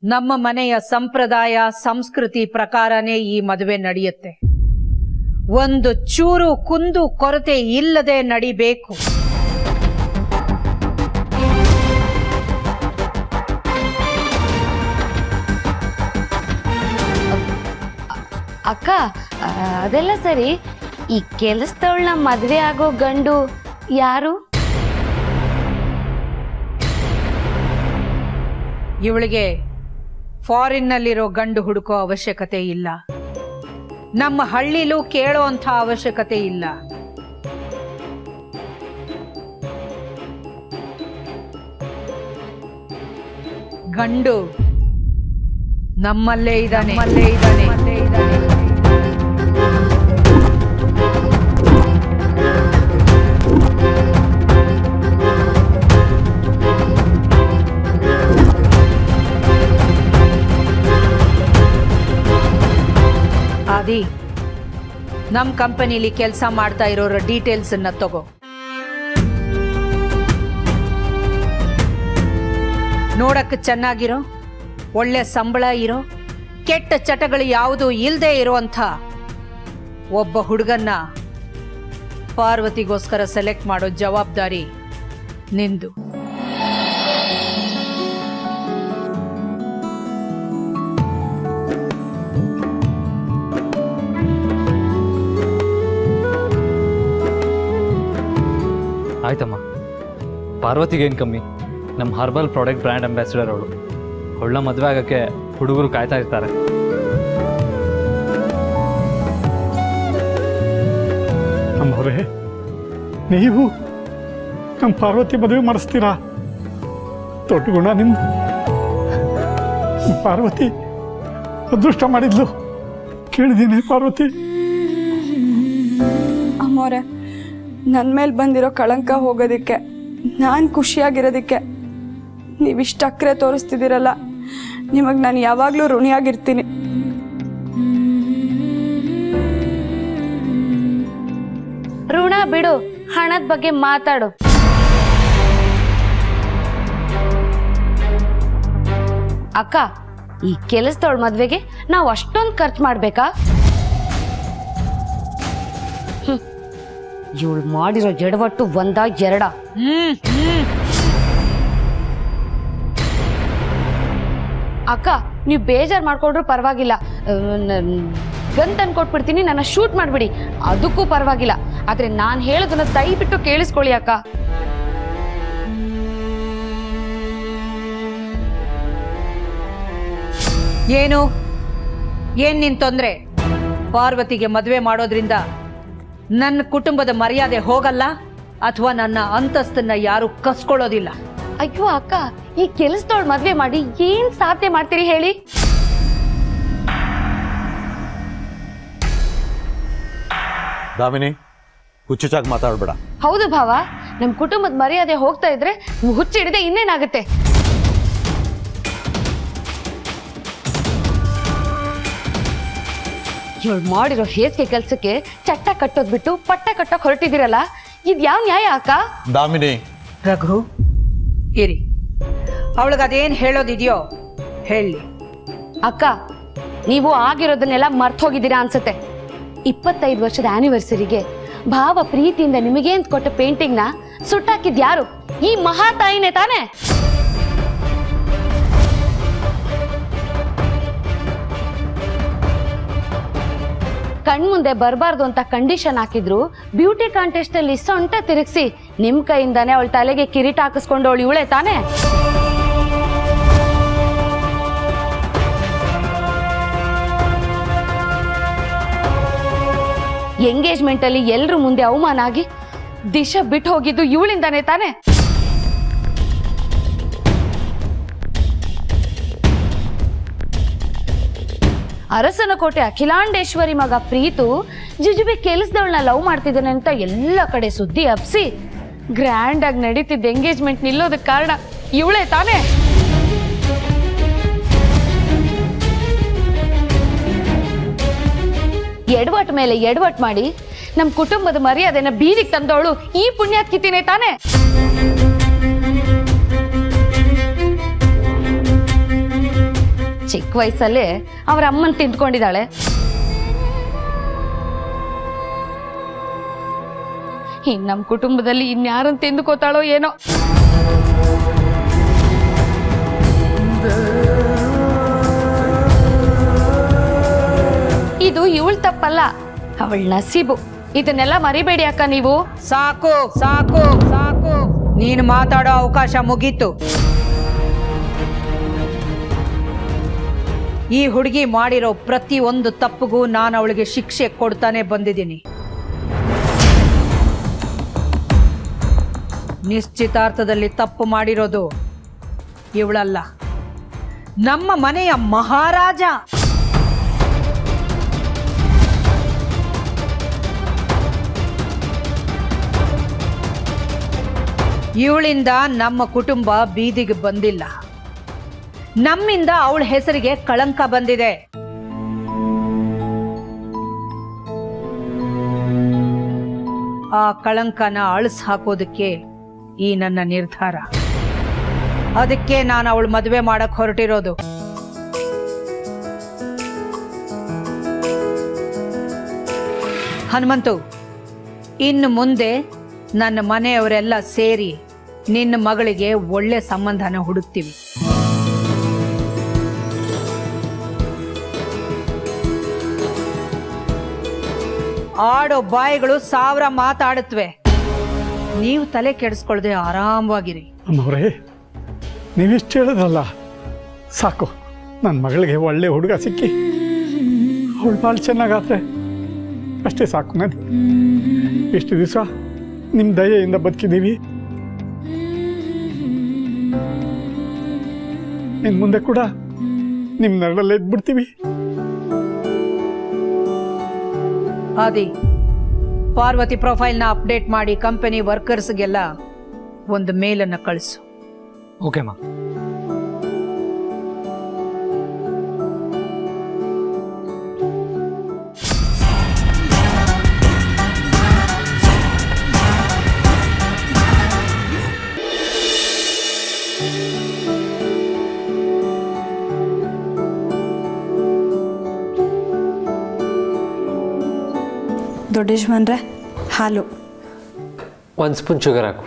ನಮ್ಮ ಮನೆಯ ಸಂಪ್ರದಾಯ ಸಂಸ್ಕೃತಿ ಪ್ರಕಾರನೇ ಈ ಮದುವೆ ನಡೆಯುತ್ತೆ. ಒಂದು ಚೂರು ಕುಂದು ಕೊರತೆ ಇಲ್ಲದೆ ನಡಿಬೇಕು. ಅಕ್ಕ, ಅದೆಲ್ಲ ಸರಿ. ಈ ಕೆಲಸದವಳನ್ನ ಮದುವೆ ಆಗೋ ಗಂಡು ಯಾರು? ಇವಳಿಗೆ ಫಾರಿನ್ನಲ್ಲಿರೋ ಗಂಡು ಹುಡುಕೋ ಅವಶ್ಯಕತೆ ಇಲ್ಲ. ನಮ್ಮ ಹಳ್ಳಿಲೂ ಕೇಳೋ ಅಂಥ ಅವಶ್ಯಕತೆ ಇಲ್ಲ. ಗಂಡು ನಮ್ಮಲ್ಲೇ ಇದ್ದಾನೆ. ಆದಿ, ನಮ್ಮ ಕಂಪನಿಲಿ ಕೆಲಸ ಮಾಡ್ತಾ ಇರೋರ ಡೀಟೇಲ್ಸ್ ಅನ್ನ ತಗೋ. ನೋಡಕ್ಕೆ ಚೆನ್ನಾಗಿರೋ, ಒಳ್ಳೆ ಸಂಬಳ ಇರೋ, ಕೆಟ್ಟ ಚಟಗಳು ಯಾವುದು ಇಲ್ಲದೆ ಇರೋಂಥ ಒಬ್ಬ ಹುಡುಗನ್ನ ಪಾರ್ವತಿಗೋಸ್ಕರ ಸೆಲೆಕ್ಟ್ ಮಾಡೋ ಜವಾಬ್ದಾರಿ ನಿಂದು. ಆಯ್ತಮ್ಮ. ಪಾರ್ವತಿಗೇನು ಕಮ್ಮಿ, ನಮ್ಮ ಹರ್ಬಲ್ ಪ್ರಾಡಕ್ಟ್ ಬ್ರ್ಯಾಂಡ್ ಅಂಬಾಸಿಡರ್ ಅವಳು. ಒಳ್ಳೆ ಮದುವೆ ಆಗೋಕ್ಕೆ ಹುಡುಗರು ಕಾಯ್ತಾ ಇರ್ತಾರೆ. ಅಮ್ಮವ್ರೆ, ನೀವು ನಮ್ಮ ಪಾರ್ವತಿ ಮದುವೆ ಮಾಡಿಸ್ತೀರಾ? ದೊಡ್ಡ ಗುಣ ನಿಮ್ದು. ಪಾರ್ವತಿ ಅದೃಷ್ಟ ಮಾಡಿದ್ಲು. ಕೇಳಿದ್ದೀನಿ ಪಾರ್ವತಿ. ಅಮ್ಮವ್ರೆ, ನನ್ನ ಮೇಲೆ ಬಂದಿರೋ ಕಳಂಕ ಹೋಗೋದಕ್ಕೆ, ನಾನು ಖುಷಿಯಾಗಿರೋದಕ್ಕೆ ನೀವಿಷ್ಟು ಅಕ್ರೆ ತೋರಿಸ್ತಿದ್ದೀರಲ್ಲ, ನಿಮಗೆ ನಾನು ಯಾವಾಗಲೂ ಋಣಿಯಾಗಿರ್ತೀನಿ. ಋಣ ಬಿಡು, ಹಣದ ಬಗ್ಗೆ ಮಾತಾಡು. ಅಕ್ಕ, ಈ ಕೆಲಸದವಳ ಮದ್ವೆಗೆ ನಾವು ಅಷ್ಟೊಂದು ಖರ್ಚು ಮಾಡ್ಬೇಕಾ? ಇವಳು ಮಾಡಿರೋ ಎಡವಟ್ಟು ಒಂದ ಎರಡ? ಅಕ್ಕ, ನೀವು ಬೇಜಾರು ಮಾಡ್ಕೊಂಡ್ರು ಪರವಾಗಿಲ್ಲ. ಗನ್ ತಂದು ಕೊಟ್ಬಿಡ್ತೀನಿ, ನನ್ನ ಶೂಟ್ ಮಾಡಿಬಿಡಿ, ಅದಕ್ಕೂ ಪರವಾಗಿಲ್ಲ. ಆದ್ರೆ ನಾನು ಹೇಳೋದನ್ನ ದಯವಿಟ್ಟು ಕೇಳಿಸ್ಕೊಳ್ಳಿ ಅಕ್ಕ. ಏನು ನಿನ್ ತೊಂದ್ರೆ? ಪಾರ್ವತಿಗೆ ಮದುವೆ ಮಾಡೋದ್ರಿಂದ ನನ್ನ ಕುಟುಂಬದ ಮರ್ಯಾದೆ ಹೋಗಲ್ಲ ಅಥವಾ ನನ್ನ ಅಂತಸ್ತನ್ನ ಯಾರು ಕಸ್ಕೊಳ್ಳೋದಿಲ್ಲ? ಅಯ್ಯೋ ಅಕ್ಕ, ಈ ಕೆಲಸದವಳ ಮದ್ವೆ ಮಾಡಿ ಏನ್ ಸಾಧನೆ ಮಾಡ್ತೀರಿ ಹೇಳಿ? ದಾಮಿನಿ, ಹುಚ್ಚುಚ್ಚಾಗಿ ಮಾತಾಡ್ಬೇಡ. ಹೌದು ಭಾವ, ನಮ್ ಕುಟುಂಬದ ಮರ್ಯಾದೆ ಹೋಗ್ತಾ ಇದ್ರೆ ಹುಚ್ಚಿಡದೆ ಇನ್ನೇನಾಗುತ್ತೆ? ಇವಳು ಮಾಡಿರೋ ಹೇಸಿಗೆ ಕೆಲ್ಸಕ್ಕೆ ಚಟ್ಟ ಕಟ್ಟೋದ್ ಬಿಟ್ಟು ಪಟ್ಟ ಕಟ್ಟೋಕ್ ಹೊರಟಿದಿರಲ್ಲ, ಇದ್ ಯಾವ ನ್ಯಾಯ ಅಕ್ಕ? ದಾಮಿನಿ, ರಘು ಇರಿ, ಅವಳಿಗದೇನ್ ಹೇಳೋದಿದೆಯೋ ಹೇಳಿ. ಅಕ್ಕ, ನೀವು ಆಗಿರೋದನ್ನೆಲ್ಲ ಮರ್ತ್ ಹೋಗಿದ್ದೀರಾ ಅನ್ಸುತ್ತೆ. 25 ವರ್ಷದ ಆನಿವರ್ಸರಿಗೆ ಭಾವ ಪ್ರೀತಿಯಿಂದ ನಿಮಗೆ ಅಂತ ಕೊಟ್ಟ ಪೇಂಟಿಂಗ್ ನ ಸುಟ್ಟಾಕಿದ್ ಯಾರು? ಈ ಮಹಾತಾಯಿನೇ ತಾನೇ? ಕಣ್ಮುಂದೆ ಬರಬಾರ್ದು ಅಂತ ಕಂಡೀಷನ್ ಹಾಕಿದ್ರು. ಬ್ಯೂಟಿ ಕಾಂಟೆಸ್ಟ್ ಅಲ್ಲಿ ಸೊಂಟ ತಿರುಗಿಸಿ ನಿಮ್ ಕೈಯಿಂದಾನೆ ಅವಳ ತಲೆಗೆ ಕಿರೀಟ ಹಾಕಿಸ್ಕೊಂಡು ಅವಳು ಇವಳೆ ತಾನೆ? ಎಂಗೇಜ್ಮೆಂಟ್ ಅಲ್ಲಿ ಎಲ್ರ ಮುಂದೆ ಅವಮಾನ ಆಗಿ ದಿಶಾ ಬಿಟ್ಟು ಹೋಗಿದ್ದು ಇವಳಿಂದಾನೆ ತಾನೆ? ಅರಸನಕೋಟೆ ಅಖಿಲಾಂಡೇಶ್ವರಿ ಮಗ ಪ್ರೀತು ಜುಜುಬಿ ಕೆಲಸದವಳನ್ನ ಲವ್ ಮಾಡ್ತಿದ್ದಾನೆ ಅಂತ ಎಲ್ಲ ಕಡೆ ಸುದ್ದಿ ಹಬ್ಸಿ ಗ್ರ್ಯಾಂಡ್ ಆಗಿ ನಡೀತಿದ್ದ ಎಂಗೇಜ್ಮೆಂಟ್ ನಿಲ್ಲೋದಕ್ಕೆ ಕಾರಣ ಇವಳೇ ತಾನೆ? ಎಡವಟ್ ಮೇಲೆ ಎಡವಟ್ ಮಾಡಿ ನಮ್ಮ ಕುಟುಂಬದ ಮರ್ಯಾದೆನ ಬೀದಿಗೆ ತಂದವಳು ಈ ಪುಣ್ಯಾತ್ಕಿತಿನೇ ತಾನೆ? ಚಿಕ್ಕ ವಯಸ್ಸಲ್ಲೇ ಅವ್ರ ಅಮ್ಮನ್ ತಿಂದ್ಕೊಂಡಿದ್ದಾಳೆ. ಇನ್ ನಮ್ಮ ಕುಟುಂಬದಲ್ಲಿ ಇನ್ಯಾರನ್ನ ತಿಂದುಕೋತಾಳೋ ಏನೋ. ಇದು ಇವಳ ತಪ್ಪಲ್ಲ, ಅವಳ ನಸೀಬು. ಇದನ್ನೆಲ್ಲ ಮರಿಬೇಡಿ ಅಕ್ಕ ನೀವು. ಸಾಕು ಸಾಕು ಸಾಕು, ನೀನು ಮಾತಾಡೋ ಅವಕಾಶ ಮುಗೀತು. ಈ ಹುಡುಗಿ ಮಾಡಿರೋ ಪ್ರತಿಯೊಂದು ತಪ್ಪಿಗೂ ನಾನು ಅವಳಿಗೆ ಶಿಕ್ಷೆ ಕೊಡ್ತಾನೆ ಬಂದಿದ್ದೀನಿ. ನಿಶ್ಚಿತಾರ್ಥದಲ್ಲಿ ತಪ್ಪು ಮಾಡಿರೋದು ಇವಳಲ್ಲ, ನಮ್ಮ ಮನೆಯ ಮಹಾರಾಜ. ಇವಳಿಂದ ನಮ್ಮ ಕುಟುಂಬ ಬೀದಿಗೆ ಬಂದಿಲ್ಲ, ನಮ್ಮಿಂದ ಅವಳ ಹೆಸರಿಗೆ ಕಳಂಕ ಬಂದಿದೆ. ಆ ಕಳಂಕನ ಅಳಿಸ್ ಹಾಕೋದಕ್ಕೆ ಈ ನನ್ನ ನಿರ್ಧಾರ. ಅದಕ್ಕೆ ನಾನು ಅವಳ ಮದುವೆ ಮಾಡಕ್ ಹೊರಟಿರೋದು. ಹನುಮಂತು, ಇನ್ನು ಮುಂದೆ ನನ್ನ ಮನೆಯವರೆಲ್ಲ ಸೇರಿ ನಿನ್ನ ಮಗಳಿಗೆ ಒಳ್ಳೆ ಸಂಬಂಧನ ಹುಡುಕ್ತೀವಿ. ಆಡೋ ಬಾಯಿಗಳು 1000 ಮಾತಾಡುತ್ತವೆ. ನೀವು ತಲೆ ಕೆಡಿಸ್ಕೊಳ್ದೆ ಆರಾಮವಾಗಿರಿ. ಅಮ್ಮವ್ರೆ, ನೀವಿಷ್ಟು ಹೇಳಿದ್ರಲ್ಲ ಸಾಕು. ನನ್ನ ಮಗಳಿಗೆ ಒಳ್ಳೆ ಹುಡುಗ ಸಿಕ್ಕಿ ಅವಳು ಭಾಳ ಚೆನ್ನಾಗಾದ್ರೆ ಅಷ್ಟೇ ಸಾಕು. ನನಗೆ ಇಷ್ಟು ದಿವಸ ನಿಮ್ಮ ದಯೆಯಿಂದ ಬದುಕಿದ್ದೀವಿ. ಇನ್ನು ಮುಂದೆ ಕೂಡ ನಿಮ್ಮ ನೆರಳಲ್ಲೇ ಇದ್ಬಿಡ್ತೀವಿ. ಆದಿ, ಪಾರ್ವತಿ ಪ್ರೊಫೈಲ್ನ ಅಪ್ಡೇಟ್ ಮಾಡಿ ಕಂಪನಿ ವರ್ಕರ್ಸ್ಗೆಲ್ಲ ಒಂದು ಮೇಲನ್ನು ಕಳಿಸು. ಓಕೆ ಮಾ. ದೊಡ್ಡ ಯಜಮಾನ್ರೆ, ಹಾಲು 1 ಸ್ಪೂನ್ ಶುಗರ್ ಹಾಕು.